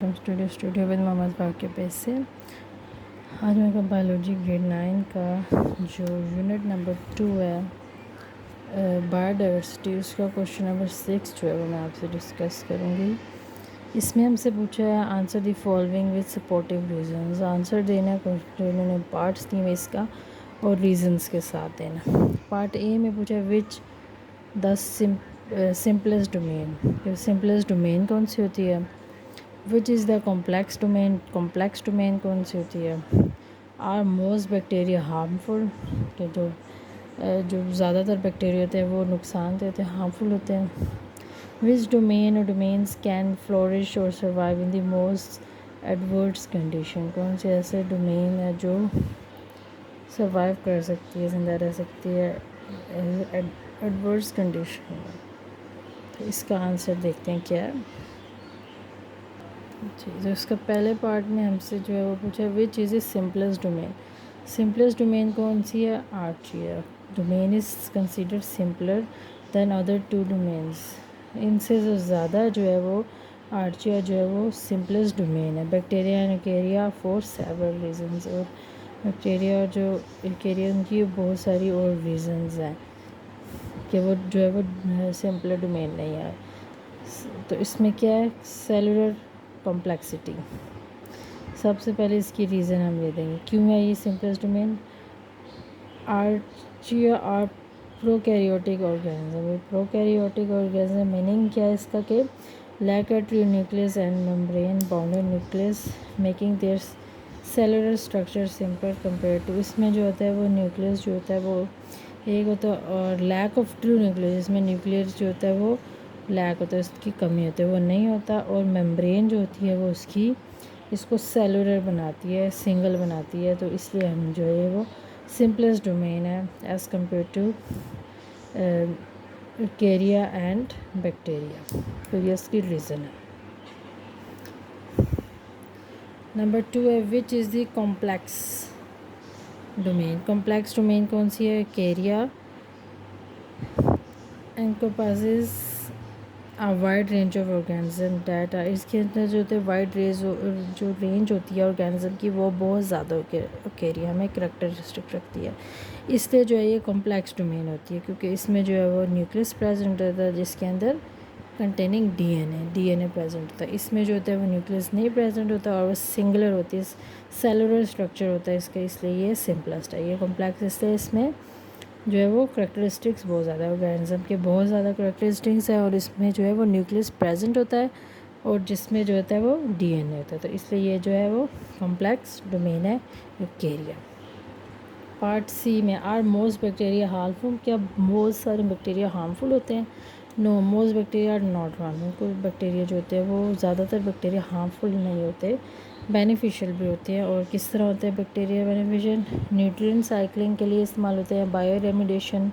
Studio with Mohammad बाकी page से। आज मेरे बायोलॉजी ग्रेड 9 का जो यूनिट नंबर 2 है बायोडाइवर्सिटी, उसका क्वेश्चन नंबर 6 जो है वो मैं आपसे डिस्कस करूँगी। इसमें हमसे पूछा है answer the following with supportive reasons. Answer देना जो इन्होंने पार्ट्स दिए हुए इसका और रीजंस के साथ देना। पार्ट ए में पूछा है which the simplest domain. Simplest domain कौन सी होती है। Which is the complex domain. Complex domain कौन सी होती है। आर मोस्ट बैक्टीरिया हार्मफुल, कि जो ज़्यादातर बैक्टीरिया होते हैं वो नुकसान देते हैं, हार्मफुल होते हैं। विच डोमेन और डोमेन्स कैन फ्लोरिश और survive in the most adverse condition. कौन से ऐसे डोमेन है जो सर्वाइव कर सकती है, ज़िंदा रह सकती है एडवर्स कंडीशन में। तो इसका आंसर देखते हैं क्या है। जी, तो इसका पहले पार्ट में हमसे जो है वो पूछा which is a simplest domain. Simplest domain कौन सी है। Archaea domain is considered simpler than other two domains. इनसे जो ज़्यादा जो है वो आर्चिया जो है वो सिंपलेस्ट डोमेन है। Bacteria and Eukarya for several reasons. और बैक्टीरिया और जो यूकेरिया उनकी बहुत सारी और रीजंस हैं कि वो जो है वो सिंपलर डोमेन नहीं है। तो इसमें क्या है, सेलुलर कॉम्प्लेक्सिटी। सबसे पहले इसकी रीज़न हम ले देंगे क्यों है ये simplest domain. Archaea are prokaryotic organism. Prokaryotic organism meaning क्या है इसका कि lack a true nucleus and membrane bounded nucleus making their cellular structure simple compare to. इसमें जो होता है वो न्यूक्लियस जो होता है वो एक होता है, और लैक ऑफ ट्रू न्यूक्लियस, इसमें न्यूक्लियस जो होता है वो लैक होता है, उसकी कमी होती है, वो नहीं होता। और मेम्ब्रेन जो होती है वो उसकी इसको सेलुलर बनाती है, सिंगल बनाती है। तो इसलिए हम जो है वो सिंपलेस्ट डोमेन है as compared to eukarya and bacteria. तो ये इसकी रीज़न है। नंबर 2 है which is the complex domain. Complex domain कौन सी है। Eukarya encompasses a wide range of organism that are, इसके अंदर जो होते हैं वाइड रेंज जो रेंज होती है ऑर्गेनिज्म की वो बहुत ज़्यादा यूकेरिया में करैक्टरिस्टिक रखती है। इसलिए जो है ये कॉम्प्लेक्स डोमेन होती है क्योंकि इसमें जो है वो न्यूक्लियस प्रेजेंट होता है जिसके अंदर कंटेनिंग डीएनए प्रेजेंट होता है। इसमें जो होता है वो न्यूक्लियस नहीं प्रेजेंट होता और वो सिंगुलर होती है, सेलुलर स्ट्रक्चर होता है इसका, इसलिए ये सिंपलेस्ट है। ये कॉम्प्लेक्स इसलिए इसमें जो है वो करैक्टरिस्टिक्स बहुत ज़्यादा है, ऑर्गेनिज्म के बहुत ज़्यादा करैक्टरिस्टिक्स है और इसमें जो है वो न्यूक्लियस प्रेजेंट होता है और जिसमें जो होता है वो डीएनए होता है। तो इसलिए ये जो है वो कॉम्प्लेक्स डोमेन है यूकेरिया। पार्ट सी में आर मोस्ट बैक्टीरिया हार्मफुल। क्या बहुत सारे बैक्टीरिया हार्मफुल होते हैं। No, most bacteria are not harmful. कुछ बैक्टीरिया जो होते हैं वो ज़्यादातर बैक्टीरिया हार्मफुल नहीं होते, बेनिफिशियल भी होते हैं। और किस तरह होते हैं बैक्टीरिया बेनिफिशियल। न्यूट्रिएंट साइक्लिंग के लिए इस्तेमाल होते हैं, बायो रेमिडेशन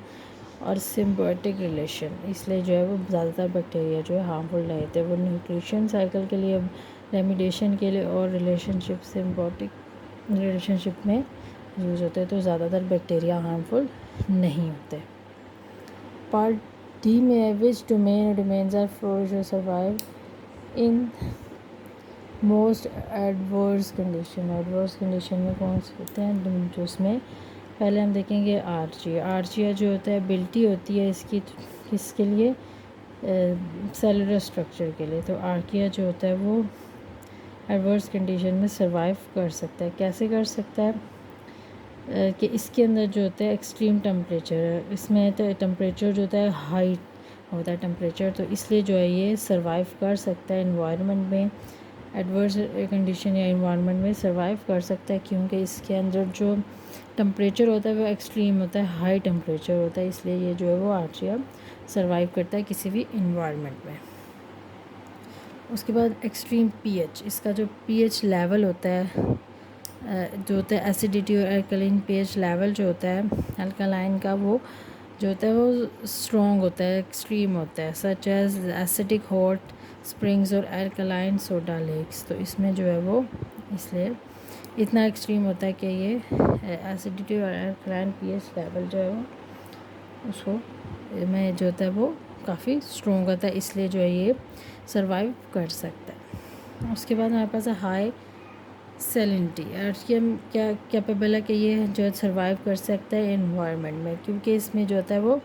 और सिम्बायोटिक रिलेशन। इसलिए जो है वो ज़्यादातर बैक्टीरिया जो है हार्मफुल नहीं होते, वो न्यूट्रिशन साइकिल के लिए, रेमिडेशन के लिए और रिलेशनशिप सिम्बायोटिक रिलेशनशिप में यूज़ होते हैं। तो ज़्यादातर बैक्टीरिया हार्मफुल नहीं होते। पार्ट डी में है विच डोमेन्स आर फ्लोरिश और survive in most adverse condition. Adverse condition में कौन से होते हैं जो उसमें पहले हम देखेंगे आर्चिया। आर्चिया जो होता है एबिलिटी होती है इसकी किसके लिए, सेलुलर स्ट्रक्चर के लिए। तो आर्चिया जो होता है वो एडवर्स कंडीशन में सर्वाइव कर सकता है। कैसे कर सकता है कि इसके अंदर जो होता है एक्सट्रीम टेम्परेचर, इसमें तो टेम्परेचर जो होता है हाई होता है टेम्परेचर, तो इसलिए जो है ये सर्वाइव कर सकता है इन्वायरमेंट में, एडवर्स कंडीशन या इन्वायरमेंट में सर्वाइव कर सकता है क्योंकि इसके अंदर जो टेम्परेचर होता है वो एक्सट्रीम होता है, हाई टेम्परेचर होता है। इसलिए ये जो है वो आर्चिया सर्वाइव करता है किसी भी इन्वायरमेंट में। उसके बाद एक्सट्रीम पीएच, इसका जो पीएच लेवल होता है जो होता है एसिडिटी और अल्कलाइन पीएच लेवल जो होता है अल्कलाइन का, वो जो होता है वो स्ट्रॉन्ग होता है, एक्सट्रीम होता है, such as acidic hot springs और अल्कलाइन सोडा लेक्स। तो इसमें जो है वो इसलिए इतना एक्सट्रीम होता है कि ये एसिडिटी और अल्कलाइन पीएच लेवल जो है वो उसको में जो होता है वो काफ़ी स्ट्रॉन्ग होता है, इसलिए जो है ये सर्वाइव कर सकता है। उसके बाद हमारे पास है हाई सेलिनिटी। आर्शियम क्या कैपेबल है कि ये जो है सर्वाइव कर सकता है इन्वायरमेंट में, क्योंकि इसमें जो होता है वो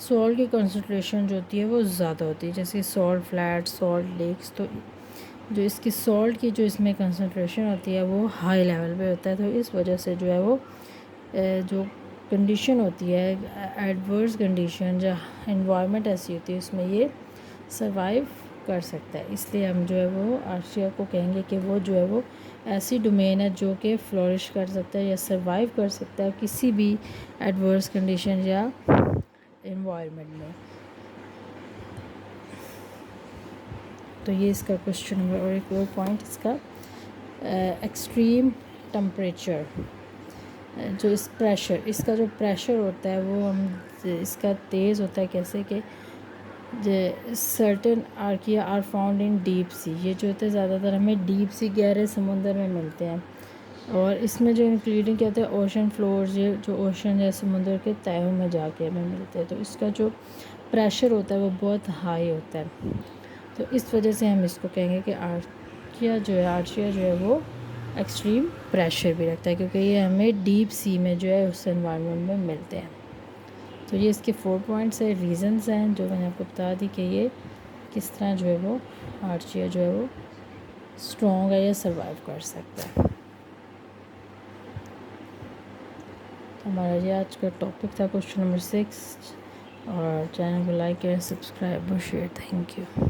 सॉल्ट की कंसनट्रेशन जो होती है वो ज़्यादा होती है, जैसे सॉल्ट फ्लैट, सॉल्ट लेक्स। तो जो इसकी सॉल्ट की जो इसमें कंसनट्रेशन होती है वो हाई लेवल पे होता है, तो इस वजह से जो है वो जो कंडीशन होती है, एडवर्स कंडीशन, जो इन्वायरमेंट ऐसी होती है उसमें ये सर्वाइव कर सकता है। इसलिए हम जो है वो आर्शिया को कहेंगे कि वो जो है वो ऐसी डोमेन है जो कि फ्लोरिश कर सकता है या सर्वाइव कर सकता है किसी भी एडवर्स कंडीशन या इन्वायरमेंट में। तो ये इसका क्वेश्चन नंबर। और एक और पॉइंट इसका, एक्सट्रीम टेम्परेचर, जो इस प्रेशर, इसका जो प्रेशर होता है वो हम इसका तेज़ होता है कैसे कि certain archaea are found in deep sea, ये जो होते हैं ज़्यादातर हमें डीप सी गहरे समुंदर में मिलते हैं। और इसमें जो इंक्लूडिंग क्या होता है ओशन फ्लोर्स, ये जो ओशन या समुंदर के तहों में जाके हमें मिलते हैं, तो इसका जो प्रेशर होता है वो बहुत हाई होता है। तो इस वजह से हम इसको कहेंगे कि आर्शिया जो है वो एक्सट्रीम प्रेशर भी रखता है, क्योंकि ये हमें डीप सी में जो है उस एनवायरनमेंट में मिलते हैं। तो ये इसके 4 पॉइंट्स है, रीज़न्स हैं जो मैंने आपको बता दी कि ये किस तरह जो है वो आर्शिया जो है वो स्ट्रॉन्ग है या सर्वाइव कर सकता है। तो हमारा ये आज का टॉपिक था क्वेश्चन नंबर 6। और चैनल को लाइक करें, सब्सक्राइब और शेयर। Thank you.